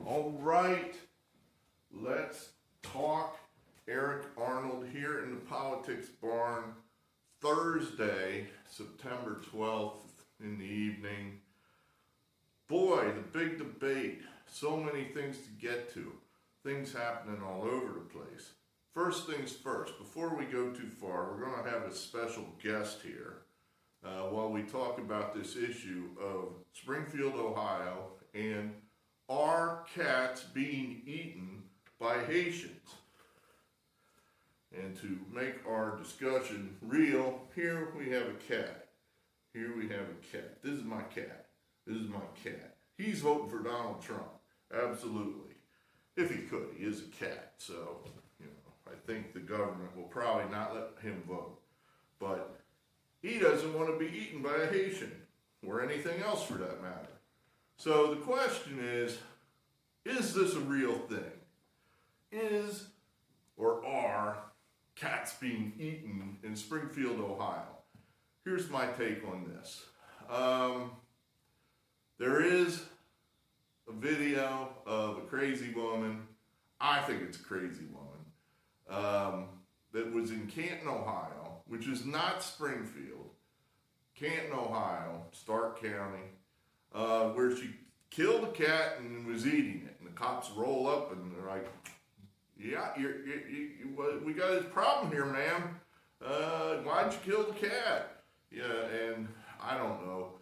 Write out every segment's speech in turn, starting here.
All right, let's talk. Eric Arnold here in the Politics Barn, Thursday, September 12th in the evening. Boy, the big debate. So many things to get to. Things happening all over the place. First things first, before we go too far, we're going to have a special guest here while we talk about this issue of Springfield, Ohio, and are cats being eaten by Haitians? And to make our discussion real, here we have a cat. Here we have a cat. This is my cat. This is my cat. He's voting for Donald Trump. Absolutely. If he could. He is a cat. So, I think the government will probably not let him vote. But he doesn't want to be eaten by a Haitian, or anything else for that matter. So the question is this a real thing? Is or are cats being eaten in Springfield, Ohio? Here's my take on this. There is a video of a crazy woman. I think it's a crazy woman. That was in Canton, Ohio, which is not Springfield. Canton, Ohio, Stark County, where she killed a cat and was eating it. And the cops roll up and they're like, yeah, we got this problem here, ma'am. Why'd you kill the cat? Yeah, and I don't know.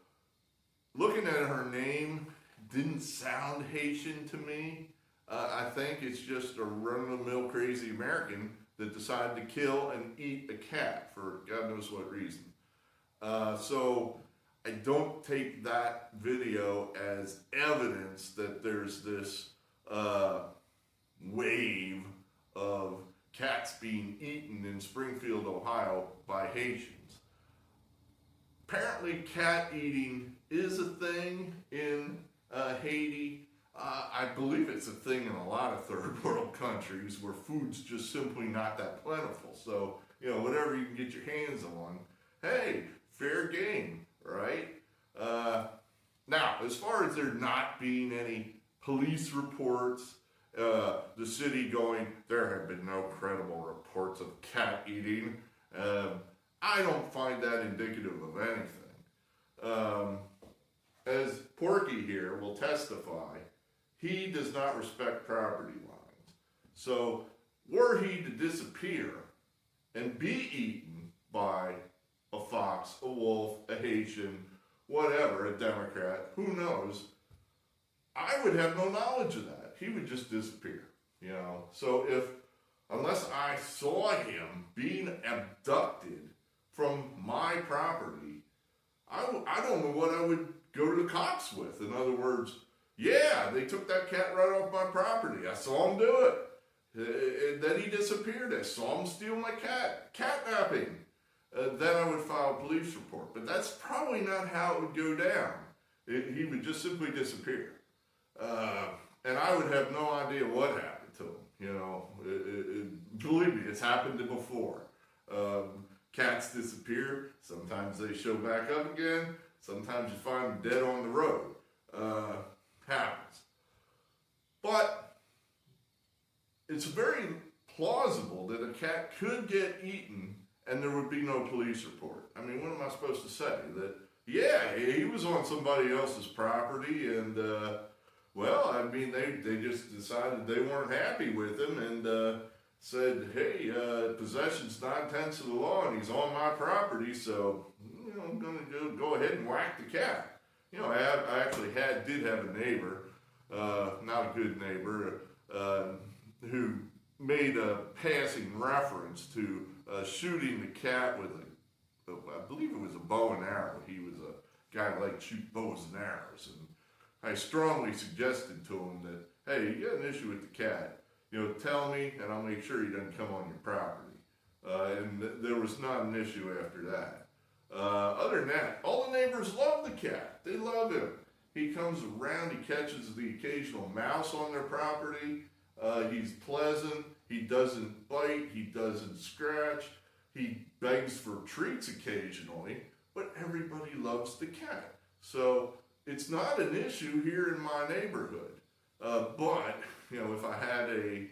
Looking at her name, didn't sound Haitian to me. I think it's just a run-of-the-mill crazy American that decided to kill and eat a cat for God knows what reason. So I don't take that video as evidence that there's this wave of cats being eaten in Springfield, Ohio by Haitians. Apparently cat eating is a thing in Haiti. I believe it's a thing in a lot of third world countries where food's just simply not that plentiful. So, whatever you can get your hands on, hey, fair game, right? Now, as far as there not being any police reports, the city going, there have been no credible reports of cat eating, I don't find that indicative of anything. As Porky here will testify, he does not respect property lines. So, were he to disappear and be eaten by a fox, a wolf, a Haitian, whatever, a Democrat, who knows, I would have no knowledge of that. He would just disappear, So unless I saw him being abducted from my property, I don't know what I would go to the cops with. In other words, yeah, they took that cat right off my property. I saw him do it. And then he disappeared. I saw him steal my cat. Catnapping. Then I would file a police report. But that's probably not how it would go down. He would just simply disappear. And I would have no idea what happened to him. Believe me, it's happened before. Cats disappear. Sometimes they show back up again. Sometimes you find them dead on the road. Happens. But it's very plausible that a cat could get eaten and there would be no police report. I mean, what am I supposed to say? That, yeah, he was on somebody else's property and, they just decided they weren't happy with him and said, hey, possession's 9/10 of the law and he's on my property, so, I'm going to go ahead and whack the cat. I actually did have a neighbor, not a good neighbor, who made a passing reference to shooting the cat with I believe it was a bow and arrow. He was a guy who liked to shoot bows and arrows. And I strongly suggested to him that, hey, you got an issue with the cat, tell me and I'll make sure he doesn't come on your property. And there was not an issue after that. Other than that, all the neighbors love the cat. They love him. He comes around, he catches the occasional mouse on their property. He's pleasant. He doesn't bite. He doesn't scratch. He begs for treats occasionally, but everybody loves the cat. So it's not an issue here in my neighborhood. But, if I had a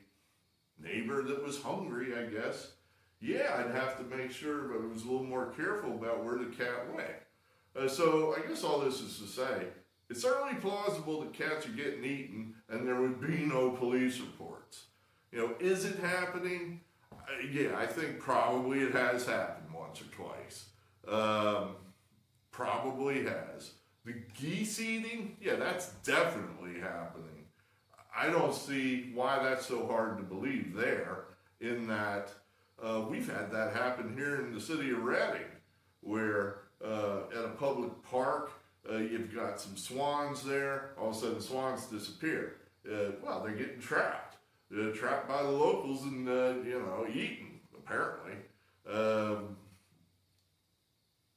neighbor that was hungry, I guess, yeah, I'd have to make sure I was a little more careful about where the cat went. So I guess all this is to say, it's certainly plausible that cats are getting eaten and there would be no police reports. Is it happening? Yeah, I think probably it has happened once or twice. Probably has. The geese eating? Yeah, that's definitely happening. I don't see why that's so hard to believe there, in that we've had that happen here in the city of Reading, where at a public park, you've got some swans there, all of a sudden the swans disappear. Well, they're getting trapped. They're trapped by the locals and, eaten, apparently.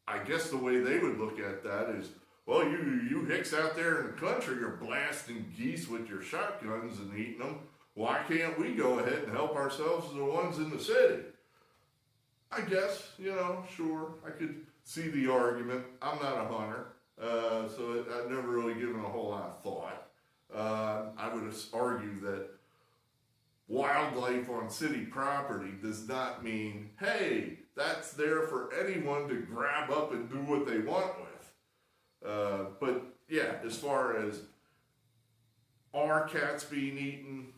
I guess the way they would look at that is, well, you hicks out there in the country are blasting geese with your shotguns and eating them. Why can't we go ahead and help ourselves as the ones in the city? I guess, sure, I could see the argument. I'm not a hunter, so I've never really given a whole lot of thought. I would argue that wildlife on city property does not mean, hey, that's there for anyone to grab up and do what they want with. But yeah, as far as are cats being eaten,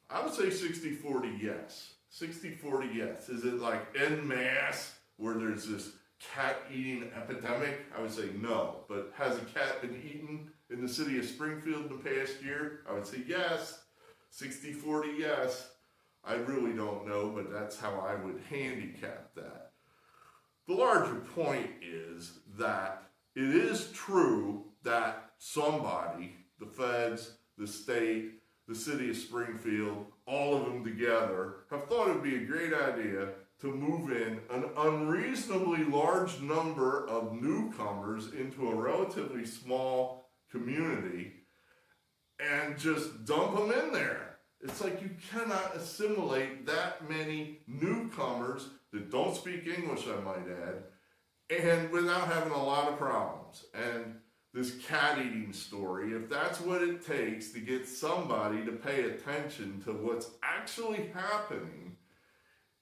I would say 60-40 yes. 60-40 yes. Is it like en masse where there's this cat eating epidemic? I would say no. But has a cat been eaten in the city of Springfield in the past year? I would say yes. 60-40 yes. I really don't know, but that's how I would handicap that. The larger point is that it is true that somebody, the feds, the state, the city of Springfield, all of them together, have thought it would be a great idea to move in an unreasonably large number of newcomers into a relatively small community and just dump them in there. It's like you cannot assimilate that many newcomers that don't speak English, I might add, and without having a lot of problems. And this cat eating story, if that's what it takes to get somebody to pay attention to what's actually happening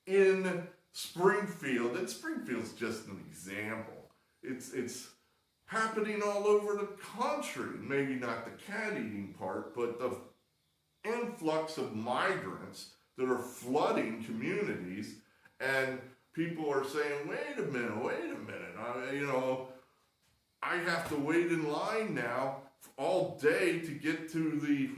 in Springfield, and Springfield's just an example. It's happening all over the country. Maybe not the cat eating part, but the influx of migrants that are flooding communities, and people are saying, wait a minute, I have to wait in line now all day to get to the,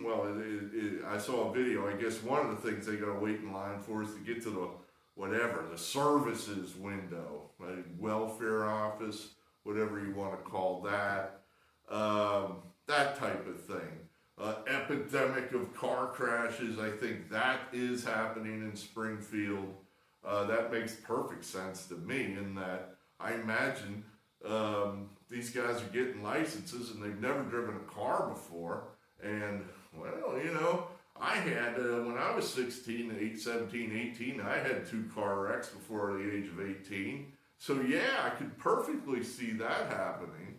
I saw a video, I guess one of the things they gotta wait in line for is to get to the services window, like welfare office, whatever you want to call that, that type of thing. Epidemic of car crashes, I think that is happening in Springfield. That makes perfect sense to me, in that I imagine these guys are getting licenses and they've never driven a car before. And, I had, when I was 16, 17, 18, I had 2 car wrecks before the age of 18. So yeah, I could perfectly see that happening.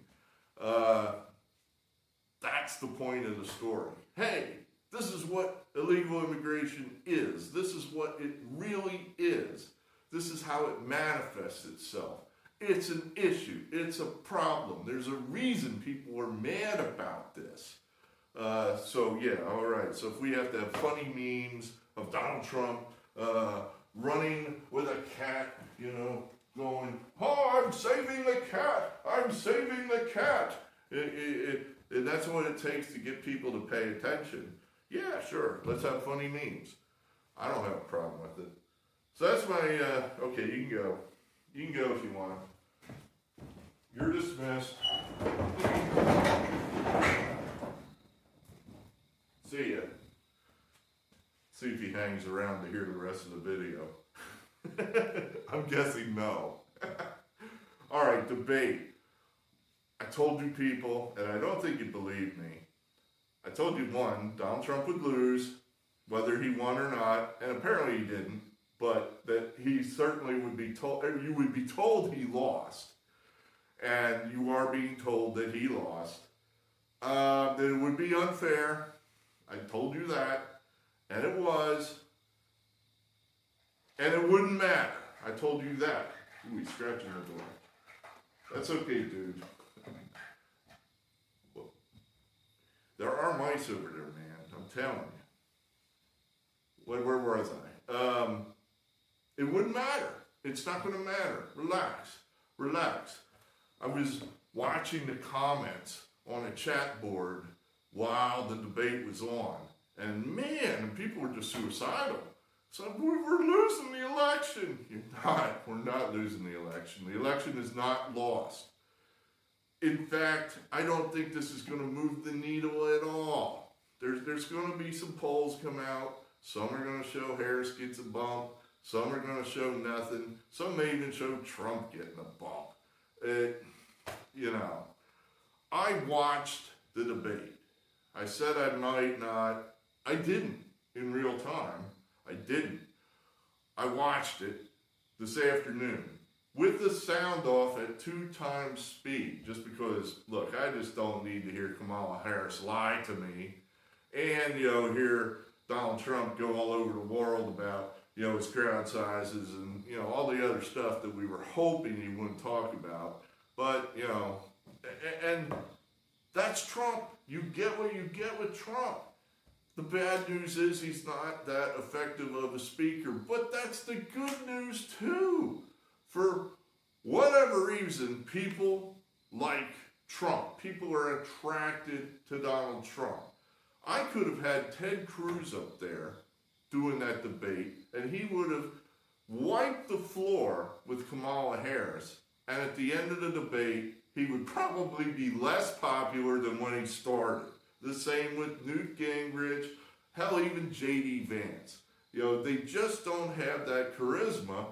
That's the point of the story. Hey, this is what illegal immigration is. This is what it really is. This is how it manifests itself. It's an issue. It's a problem. There's a reason people are mad about this. So yeah, all right. So if we have to have funny memes of Donald Trump running with a cat, going, oh, I'm saving the cat. I'm saving the cat. And that's what it takes to get people to pay attention. Yeah, sure. Let's have funny memes. I don't have a problem with it. So that's my, okay, you can go. You can go if you want. You're dismissed. See ya. See if he hangs around to hear the rest of the video. I'm guessing no. All right, debate. I told you people, and I don't think you believe me. I told you, one, Donald Trump would lose, whether he won or not, and apparently he didn't, but that he certainly would be told, you would be told he lost, and you are being told that he lost. That it would be unfair. I told you that. And it was. And it wouldn't matter. I told you that. Ooh, he's scratching the door. That's okay, dude. There are mice over there, man. I'm telling you. Where was I? It wouldn't matter. It's not going to matter. Relax. Relax. I was watching the comments on a chat board while the debate was on. And man, people were just suicidal. So we're losing the election. You're not. We're not losing the election. The election is not lost. In fact, I don't think this is going to move the needle at all. There's going to be some polls come out. Some are going to show Harris gets a bump. Some are going to show nothing. Some may even show Trump getting a bump. I watched the debate. I said I might not. I didn't in real time. I didn't. I watched it this afternoon with the sound off at 2 times speed, just because, look, I just don't need to hear Kamala Harris lie to me and, hear Donald Trump go all over the world about, his crowd sizes and, all the other stuff that we were hoping he wouldn't talk about. But, and that's Trump. You get what you get with Trump. The bad news is he's not that effective of a speaker, but that's the good news too. For whatever reason, people like Trump. People are attracted to Donald Trump. I could have had Ted Cruz up there doing that debate, and he would have wiped the floor with Kamala Harris, and at the end of the debate, he would probably be less popular than when he started. The same with Newt Gingrich, hell, even J.D. Vance. They just don't have that charisma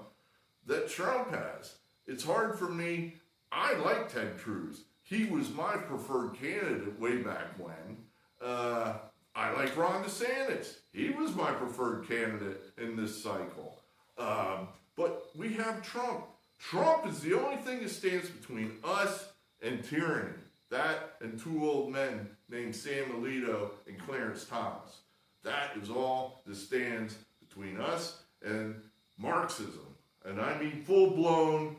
that Trump has. It's hard for me. I like Ted Cruz. He was my preferred candidate way back when. I like Ron DeSantis. He was my preferred candidate in this cycle. But we have Trump. Trump is the only thing that stands between us and tyranny. That and 2 old men named Sam Alito and Clarence Thomas. That is all that stands between us and Marxism. And I mean full-blown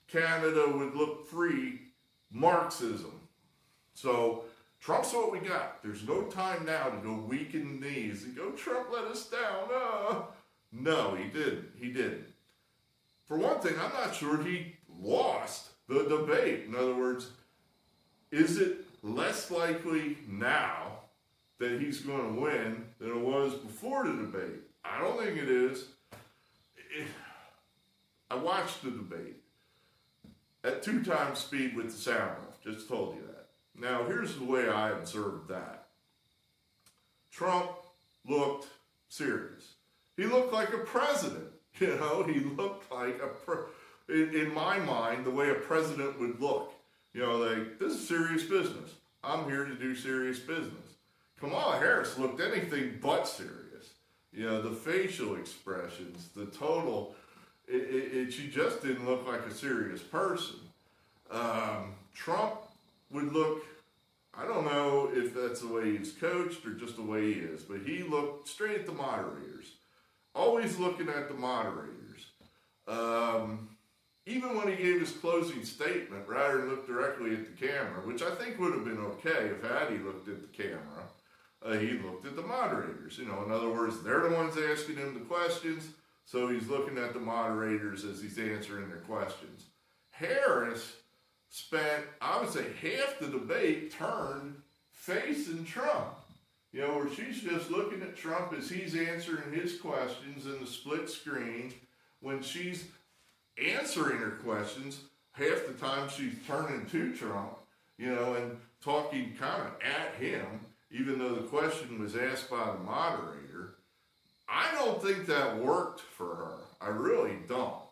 Canada would look free Marxism. So Trump's what we got. There's no time now to go weaken the knees and go, Trump let us down. No, he didn't. He didn't. For one thing, I'm not sure he lost the debate. In other words, is it less likely now that he's going to win than it was before the debate? I don't think it is. I watched the debate at 2 times speed with the sound off. Just told you that. Now, here's the way I observed that. Trump looked serious. He looked like a president. He looked like in my mind, the way a president would look. Like, this is serious business. I'm here to do serious business. Kamala Harris looked anything but serious. The facial expressions, the total, she just didn't look like a serious person. Trump would look, I don't know if that's the way he's coached or just the way he is, but he looked straight at the moderators. Always looking at the moderators. Even when he gave his closing statement, rather than look directly at the camera, which I think would have been okay if had he looked at the camera, he looked at the moderators. In other words, they're the ones asking him the questions, so he's looking at the moderators as he's answering their questions. Harris spent, I would say, half the debate turned facing Trump. Where she's just looking at Trump as he's answering his questions in the split screen. When she's answering her questions, half the time she's turning to Trump, and talking kind of at him, even though the question was asked by the moderator. I don't think that worked for her. I really don't.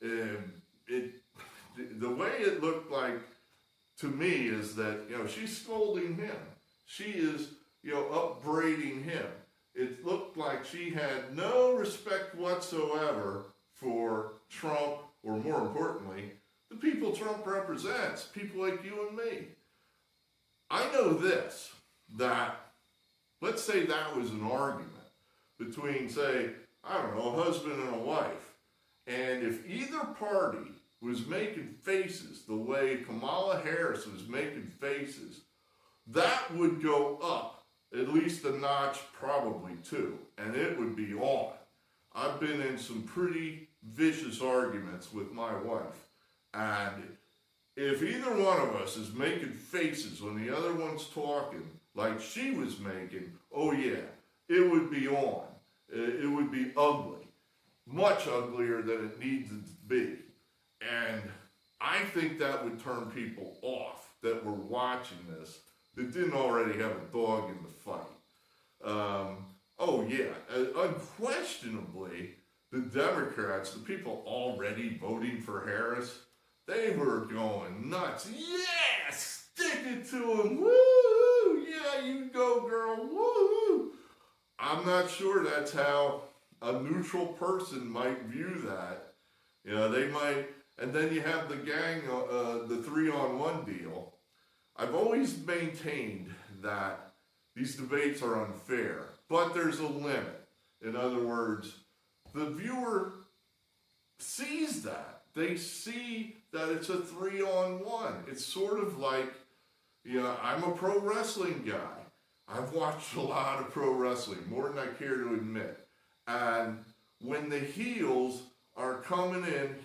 The way it looked like to me is that, she's scolding him. She is, upbraiding him. It looked like she had no respect whatsoever for Trump, or more importantly, the people Trump represents, people like you and me. I know this, that let's say that was an argument between, say, I don't know, a husband and a wife. And if either party was making faces the way Kamala Harris was making faces, that would go up at least a notch, probably two, and it would be on. I've been in some pretty vicious arguments with my wife, and if either one of us is making faces when the other one's talking, like she was making, oh yeah, it would be on. It would be ugly. Much uglier than it needed to be. And I think that would turn people off that were watching this that didn't already have a dog in the fight. Oh yeah, unquestionably, the Democrats, the people already voting for Harris, they were going nuts. Yeah, stick it to him. Woo! Yeah, you go, girl. Woo! I'm not sure that's how a neutral person might view that. You know, they might, and then you have the gang, the 3-on-1 deal. I've always maintained that these debates are unfair, but there's a limit. In other words, the viewer sees that. They see that it's a 3-on-1. It's sort of like, you know, I'm a pro wrestling guy. I've watched a lot of pro wrestling, more than I care to admit. And when the heels are coming in,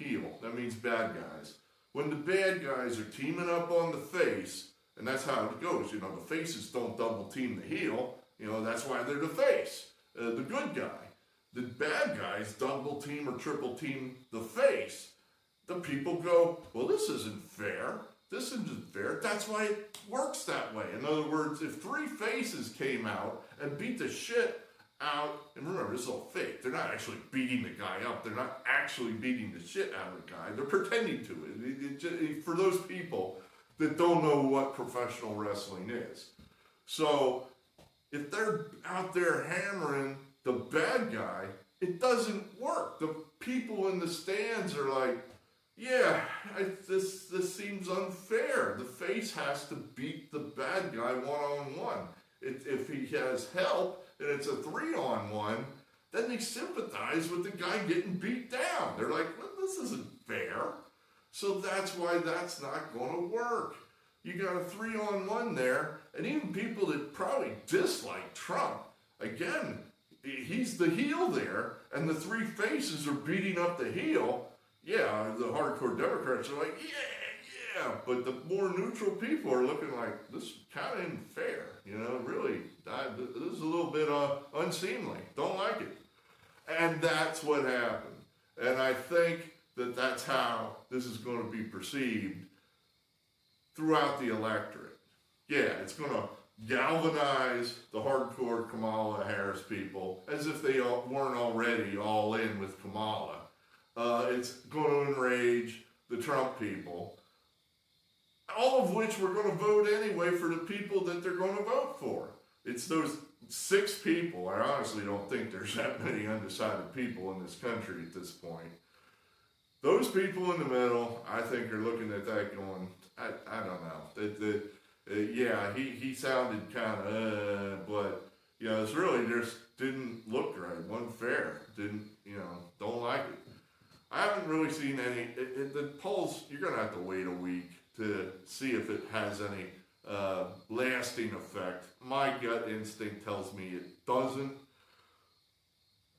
that means bad guys. When the bad guys are teaming up on the face, and that's how it goes, you know, the faces don't double team the heel, you know, that's why they're the face, the good guy. The bad guys double team or triple team the face. The people go, well, this isn't fair. This isn't fair. That's why it works that way. In other words, if 3 faces came out and beat the shit out, and remember, this is all fake. They're not actually beating the guy up. They're not actually beating the shit out of the guy. They're pretending to it. For those people that don't know what professional wrestling is. So if they're out there hammering the bad guy, it doesn't work. The people in the stands are like, yeah, this seems unfair. The face has to beat the bad guy 1-on-1. If he has help and it's a 3-on-1, then they sympathize with the guy getting beat down. They're like, well, this isn't fair. So that's why that's not going to work. You got a 3-on-1 there, and even people that probably dislike Trump, again, he's the heel there, and the 3 faces are beating up the heel. Yeah, the hardcore Democrats are like, yeah, but the more neutral people are looking like, this kind of isn't fair, you know, really, this is a little bit unseemly, don't like it. And that's what happened. And I think that that's how this is going to be perceived throughout the electorate. Yeah, it's going to galvanize the hardcore Kamala Harris people as if they weren't already all in with Kamala. It's going to enrage the Trump people, all of which we're going to vote anyway for the people that they're going to vote for. It's those 6 people. I honestly don't think there's that many undecided people in this country at this point. Those people in the middle, I think, are looking at that going, I don't know. Yeah, he sounded kind of, but, you know, it's really just didn't look right. Wasn't fair. Didn't, you know, don't like it. I haven't really seen any, the polls, you're going to have to wait a week to see if it has any lasting effect. My gut instinct tells me it doesn't.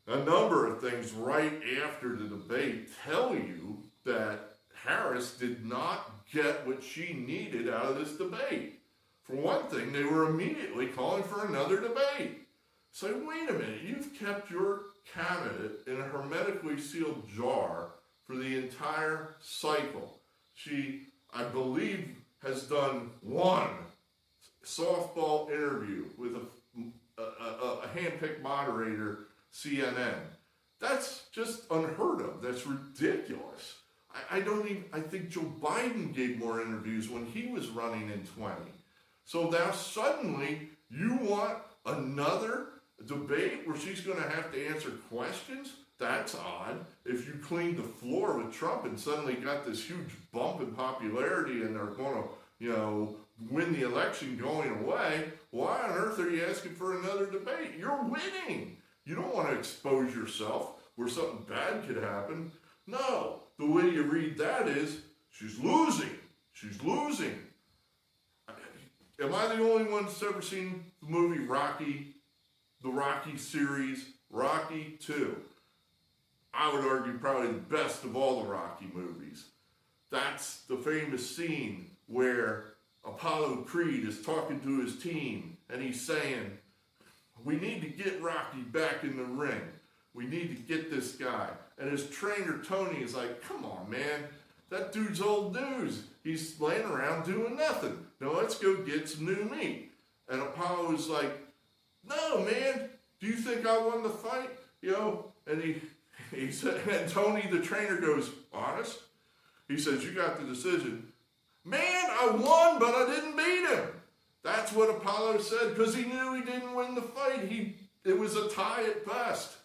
A number of things right after the debate tell you that Harris did not get what she needed out of this debate. For one thing, they were immediately calling for another debate. So wait a minute, you've kept your candidate in a hermetically sealed jar for the entire cycle. She, I believe, has done 1 softball interview with a hand-picked moderator, CNN. That's just unheard of. That's ridiculous. I think Joe Biden gave more interviews when he was running in 20. So now suddenly you want another debate where she's going to have to answer questions? That's odd. If you cleaned the floor with Trump and suddenly got this huge bump in popularity and are going to, you know, win the election going away, why on earth are you asking for another debate? You're winning. You don't want to expose yourself where something bad could happen. No, the way you read that is, she's losing. She's losing. Am I the only one that's ever seen the movie Rocky, the Rocky series, Rocky 2? I would argue probably the best of all the Rocky movies. That's the famous scene where Apollo Creed is talking to his team and he's saying, we need to get Rocky back in the ring. We need to get this guy. And his trainer, Tony, is like, come on, man. That dude's old news. He's laying around doing nothing. Now let's go get some new meat. And Apollo is like, no, man. Do you think I won the fight? You know, and he said, and Tony, the trainer, goes, honest? He says, you got the decision. Man, I won, but I didn't beat him. That's what Apollo said, because he knew he didn't win the fight. It was a tie at best.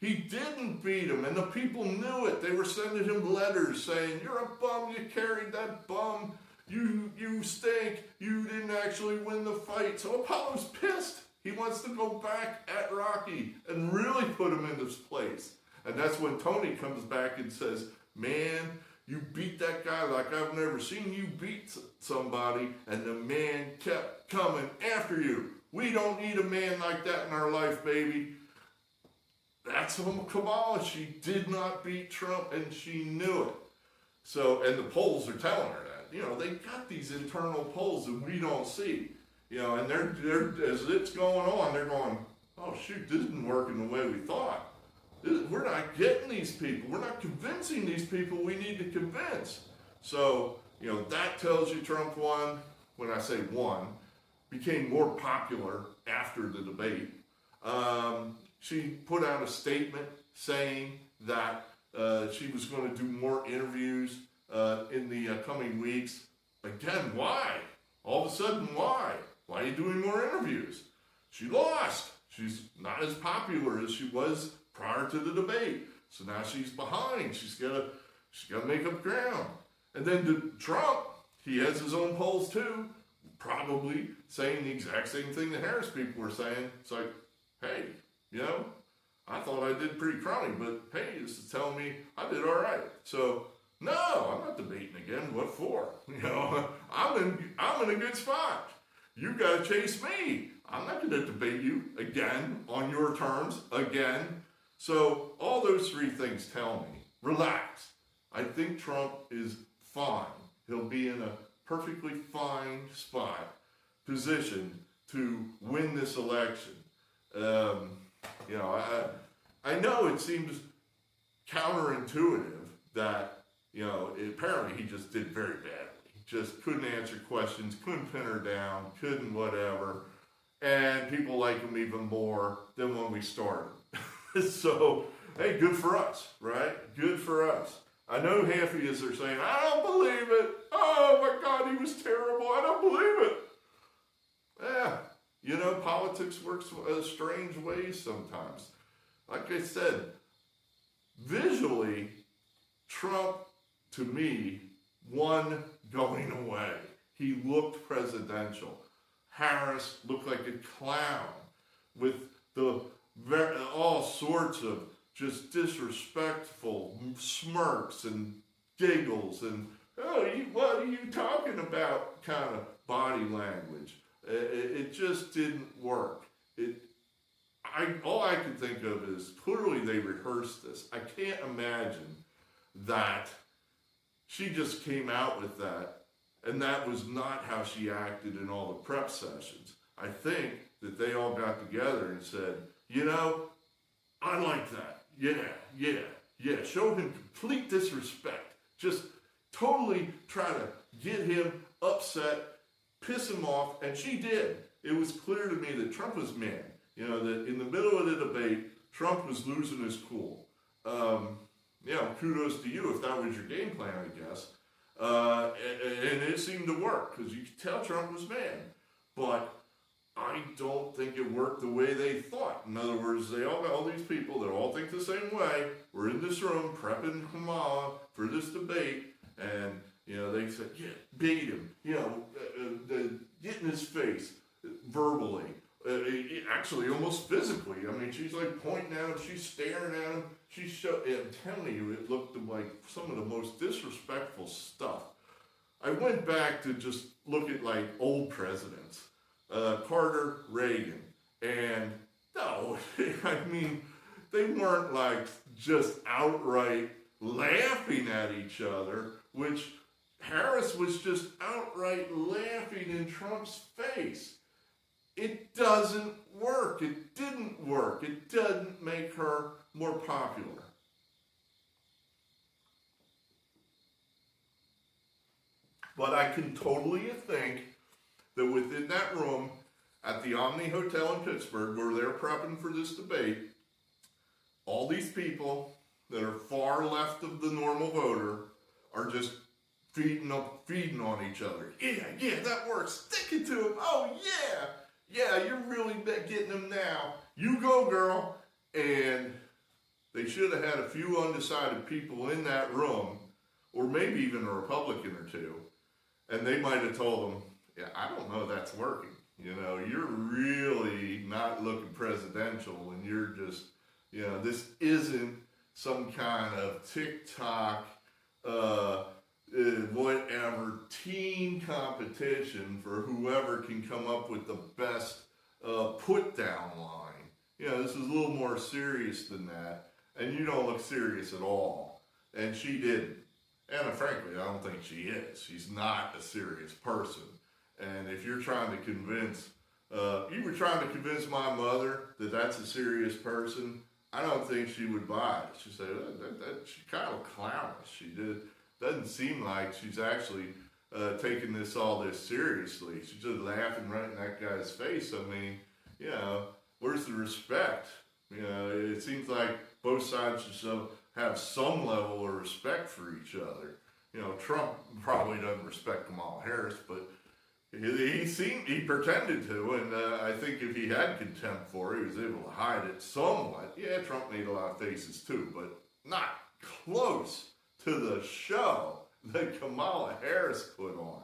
He didn't beat him, and the people knew it. They were sending him letters saying, you're a bum, you carried that bum, you stink, you didn't actually win the fight. So Apollo's pissed. He wants to go back at Rocky and really put him in his place. And that's when Tony comes back and says, man, you beat that guy like I've never seen you beat somebody, and the man kept coming after you. We don't need a man like that in our life, baby. That's Kamala. She did not beat Trump, and she knew it. So, and the polls are telling her that. You know, they got these internal polls that we don't see. You know, and they're as it's going on, they're going, oh shoot, this isn't working the way we thought. We're not getting these people. We're not convincing these people we need to convince. So, you know, that tells you Trump won. When I say won, became more popular after the debate. She put out a statement saying that she was going to do more interviews in the coming weeks. Again, why? All of a sudden, why? Why are you doing more interviews? She lost. She's not as popular as she was prior to the debate. So now she's behind. She's got to make up ground. And then to Trump, he has his own polls too, probably saying the exact same thing the Harris people were saying. It's like, hey, you know, I thought I did pretty crummy, but hey, this is telling me I did all right. So no, I'm not debating again. What for? You know, I'm in a good spot. You got to chase me. I'm not going to debate you again on your terms again. So all those three things tell me, relax. I think Trump is fine. He'll be in a perfectly fine spot, position to win this election. You know, I know it seems counterintuitive that, you know, apparently he just did very badly. Just couldn't answer questions, couldn't pin her down, couldn't whatever. And people like him even more than when we started. So, hey, good for us, right? Good for us. I know half of you are saying, I don't believe it. Oh my God, he was terrible. I don't believe it. Yeah, you know, politics works strange ways sometimes. Like I said, visually, Trump, to me, won going away. He looked presidential. Harris looked like a clown with all sorts of just disrespectful smirks and giggles and, oh, what are you talking about kind of body language. It just didn't work. All I can think of is clearly they rehearsed this. I can't imagine that she just came out with that and that was not how she acted in all the prep sessions. I think that they all got together and said, you know, I like that. Yeah. Show him complete disrespect. Just totally try to get him upset, piss him off, and she did. It was clear to me that Trump was mad. You know, that in the middle of the debate, Trump was losing his cool. You know, kudos to you if that was your game plan, I guess. And it seemed to work, because you could tell Trump was mad. But I don't think it worked the way they thought. In other words, they all got all these people that all think the same way. We're in this room prepping Kamala for this debate, and You know, they said, yeah, bait him, you know, get in his face verbally. Actually, almost physically. I mean, she's like pointing at him, she's staring at him. I'm telling you, it looked like some of the most disrespectful stuff. I went back to just look at like old presidents, Carter, Reagan, and no, I mean, they weren't like just outright laughing at each other, which Harris was just outright laughing in Trump's face. It doesn't work. It didn't work. It doesn't make her more popular. But I can totally think that within that room at the Omni Hotel in Pittsburgh, where they're prepping for this debate, all these people that are far left of the normal voter are just feeding on each other. Yeah, that works. Stick it to him. Oh, yeah, you're really getting him now. You go, girl. And they should have had a few undecided people in that room, or maybe even a Republican or two, and they might have told them, yeah, I don't know that's working. You know, you're really not looking presidential, and you're just, you know, this isn't some kind of TikTok, whatever, teen competition for whoever can come up with the best put-down line. You know, this is a little more serious than that, and you don't look serious at all. And she didn't. And frankly, I don't think she is. She's not a serious person. And if you're trying to convince, you were trying to convince my mother that that's a serious person, I don't think she would buy it. She said, she's kind of clownish. Doesn't seem like she's actually taking this all this seriously. She's just laughing right in that guy's face. I mean, you know, where's the respect? You know, it seems like both sides should have some level of respect for each other. You know, Trump probably doesn't respect Kamala Harris, but he pretended to, and I think if he had contempt for her, he was able to hide it somewhat. Yeah, Trump made a lot of faces too, but not close to the show that Kamala Harris put on.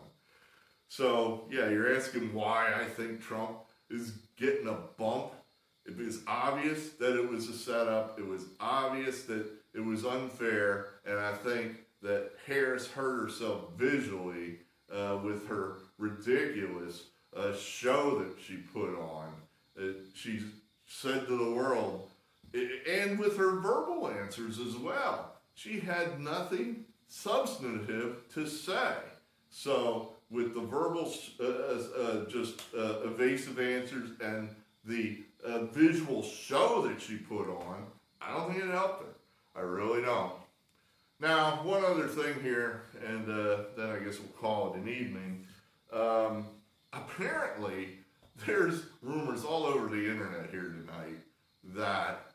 So, yeah, you're asking why I think Trump is getting a bump. It was obvious that it was a setup. It was obvious that it was unfair, and I think that Harris hurt herself visually with her ridiculous show that she put on. She said to the world, and with her verbal answers as well, she had nothing substantive to say. So with the verbal, evasive answers and the visual show that she put on, I don't think it helped her. I really don't. Now, one other thing here, and then I guess we'll call it an evening. Apparently, there's rumors all over the internet here tonight that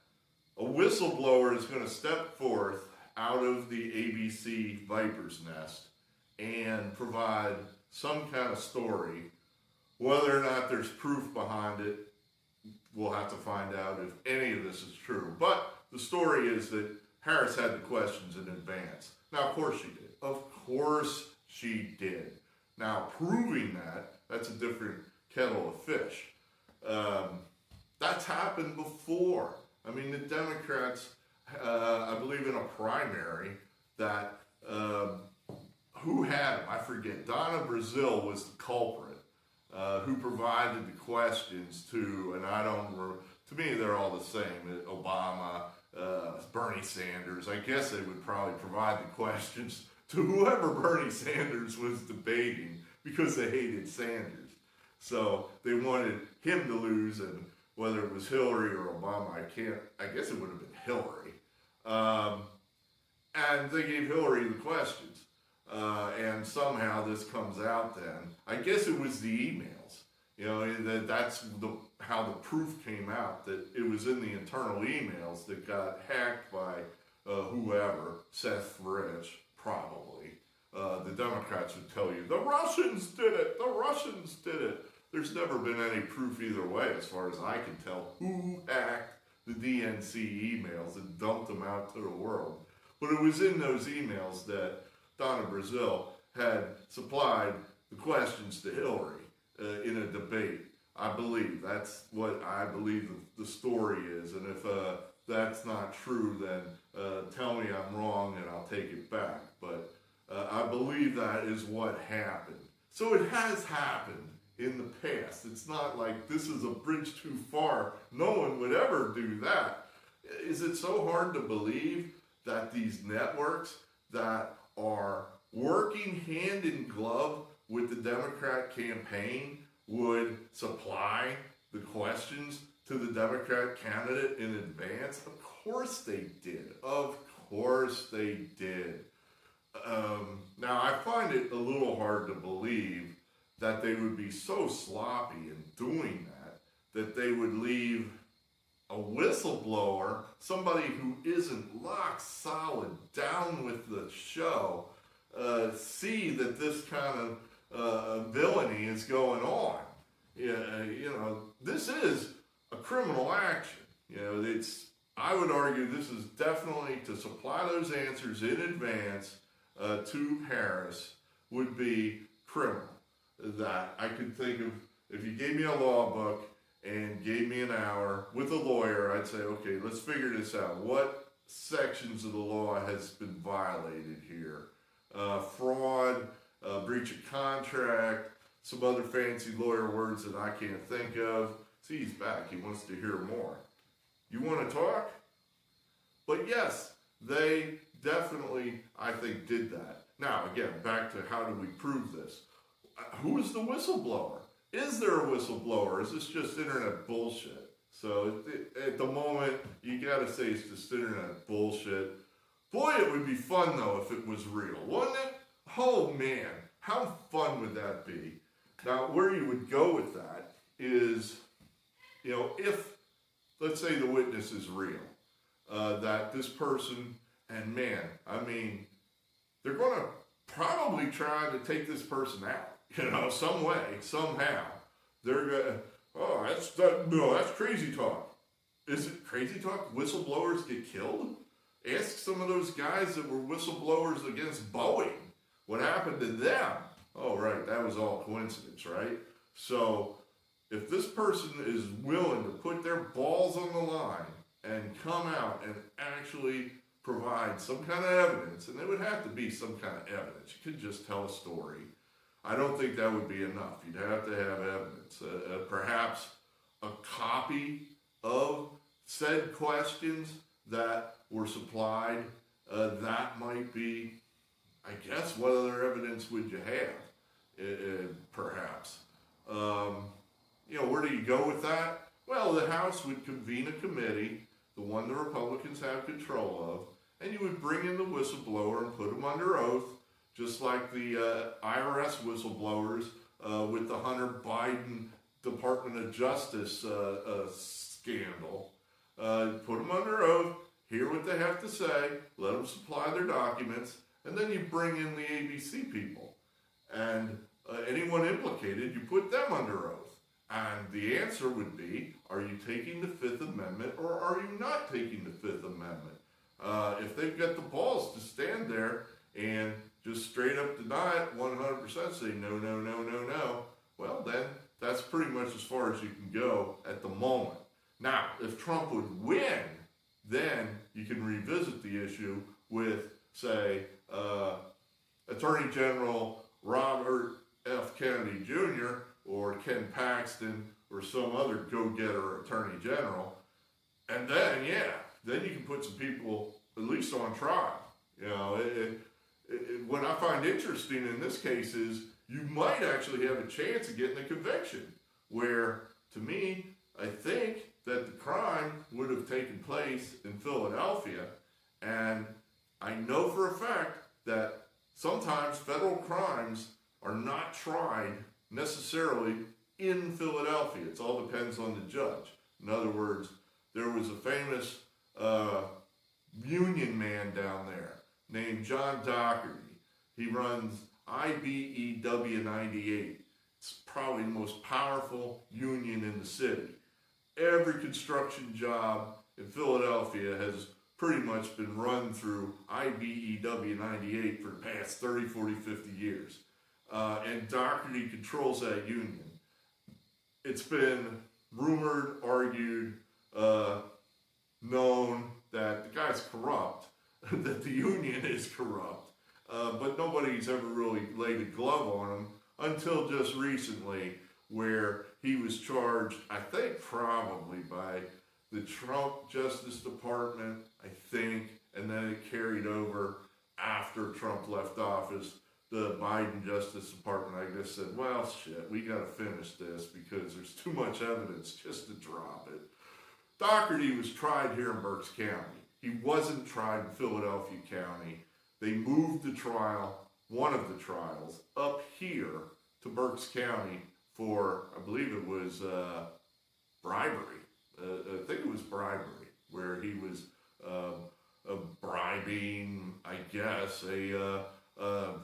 a whistleblower is going to step forth out of the ABC Viper's Nest and provide some kind of story. Whether or not there's proof behind it, we'll have to find out if any of this is true. But the story is that Harris had the questions in advance. Now, of course she did. Of course she did. Now, proving that's a different kettle of fish. That's happened before. I mean, the Democrats, I believe in a primary that, who had them? I forget. Donna Brazile was the culprit, who provided the questions to, and to me, they're all the same. Obama, Bernie Sanders. I guess they would probably provide the questions to whoever Bernie Sanders was debating because they hated Sanders. So they wanted him to lose, and whether it was Hillary or Obama, I guess it would have been Hillary. And they gave Hillary the questions. And somehow this comes out then. I guess it was the emails. You know, that's how the proof came out, that it was in the internal emails that got hacked by whoever, Seth Rich, probably. The Democrats would tell you, the Russians did it, the Russians did it. There's never been any proof either way, as far as I can tell, who hacked the DNC emails and dumped them out to the world. But it was in those emails that Donna Brazile had supplied the questions to Hillary in a debate. I believe that's what I believe the story is, and if that's not true, then tell me I'm wrong and I'll take it back. But I believe that is what happened. So it has happened in the past. It's not like this is a bridge too far. No one would ever do that. Is it so hard to believe that these networks that are working hand in glove with the Democrat campaign would supply the questions to the Democrat candidate in advance? Of course they did. Of course they did. Now, I find it a little hard to believe that they would be so sloppy in doing that they would leave a whistleblower, somebody who isn't locked solid down with the show, see that this kind of villainy is going on. This is a criminal action. I would argue this is definitely to supply those answers in advance to Harris would be criminal. That I could think of, if you gave me a law book and gave me an hour with a lawyer, I'd say, okay, let's figure this out. What sections of the law has been violated here? Fraud, breach of contract, some other fancy lawyer words that I can't think of. See, he's back. He wants to hear more. You want to talk? But yes, they definitely, I think, did that. Now, again, back to how do we prove this? Who is the whistleblower? Is there a whistleblower? Is this just internet bullshit? So at the moment, you gotta say it's just internet bullshit. Boy, it would be fun though if it was real, wouldn't it? Oh man, how fun would that be? Now, where you would go with that is, if, let's say the witness is real, that this person, and man, I mean, they're gonna probably try to take this person out. Some way, somehow. They're gonna, that's crazy talk. Is it crazy talk? Whistleblowers get killed? Ask some of those guys that were whistleblowers against Boeing. What happened to them? Oh, right, that was all coincidence, right? So, if this person is willing to put their balls on the line and come out and actually provide some kind of evidence, and there would have to be some kind of evidence. You could just tell a story. I don't think that would be enough. You'd have to have evidence. Perhaps a copy of said questions that were supplied. That might be, I guess, what other evidence would you have? Perhaps. Where do you go with that? Well, the House would convene a committee, the one the Republicans have control of, and you would bring in the whistleblower and put him under oath, just like the IRS whistleblowers with the Hunter Biden Department of Justice scandal. Put them under oath, hear what they have to say, let them supply their documents, and then you bring in the ABC people. And anyone implicated, you put them under oath. And the answer would be, are you taking the Fifth Amendment or are you not taking the Fifth Amendment? If they've got the balls to stand there and just straight up deny it, 100% say no, well then that's pretty much as far as you can go at the moment. Now, if Trump would win, then you can revisit the issue with, say, Attorney General Robert F. Kennedy Jr. or Ken Paxton or some other go-getter Attorney General, and then, then you can put some people at least on trial. What I find interesting in this case is you might actually have a chance of getting a conviction, where, to me, I think that the crime would have taken place in Philadelphia, and I know for a fact that sometimes federal crimes are not tried necessarily in Philadelphia. It all depends on the judge. In other words, there was a famous union man down there named John Doherty. He runs IBEW 98. It's probably the most powerful union in the city. Every construction job in Philadelphia has pretty much been run through IBEW 98 for the past 30, 40, 50 years. And Doherty controls that union. It's been rumored, argued, known that the guy's corrupt, that the union is corrupt, but nobody's ever really laid a glove on him until just recently, where he was charged, I think probably by the Trump Justice Department, I think, and then it carried over after Trump left office. The Biden Justice Department, I guess, said, well, shit, we got to finish this because there's too much evidence just to drop it. Doherty was tried here in Berks County. He wasn't tried in Philadelphia County. They moved the trial, one of the trials, up here to Berks County for, I believe it was bribery. I think it was bribery, where he was bribing, I guess, a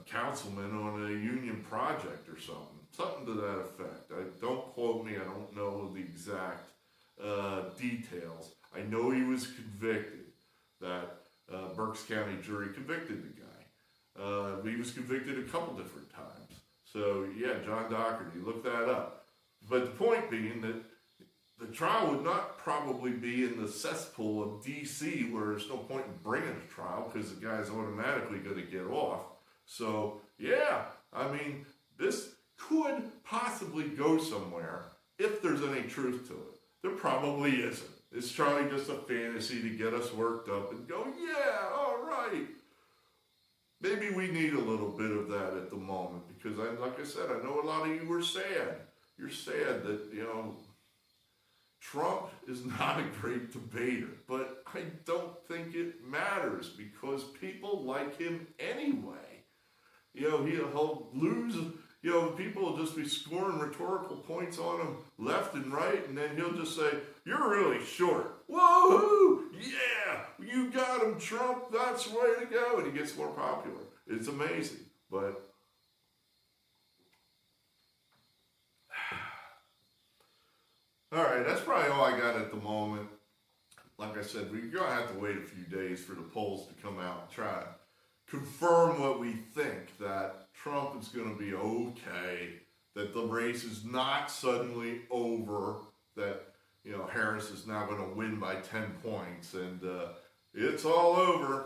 councilman on a union project or something to that effect. Don't quote me, I don't know the exact details. I know he was convicted, that Berks County jury convicted the guy. He was convicted a couple different times. So yeah, John Doherty, look that up. But the point being that the trial would not probably be in the cesspool of D.C., where there's no point in bringing a trial because the guy's automatically going to get off. So yeah, I mean, this could possibly go somewhere if there's any truth to it. There probably isn't. It's probably just a fantasy to get us worked up and go, yeah, all right. Maybe we need a little bit of that at the moment because, like I said, I know a lot of you were sad. You're sad that, Trump is not a great debater, but I don't think it matters because people like him anyway. He'll lose. People will just be scoring rhetorical points on him left and right, and then he'll just say, you're really short. Whoa, yeah, you got him, Trump, that's the way to go. And he gets more popular. It's amazing, but all right, that's probably all I got at the moment. Like I said, we're going to have to wait a few days for the polls to come out and try to confirm what we think, that Trump is going to be okay, that the race is not suddenly over, that, Harris is now going to win by 10 points, and it's all over.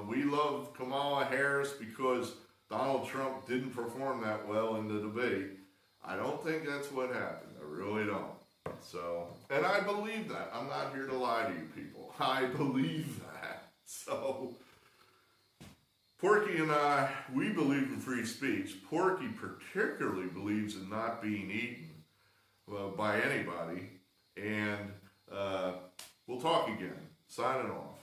We love Kamala Harris because Donald Trump didn't perform that well in the debate. I don't think that's what happened. I really don't. So, and I believe that. I'm not here to lie to you people. I believe that. So, Porky and I, we believe in free speech. Porky particularly believes in not being eaten by anybody. And we'll talk again. Signing off.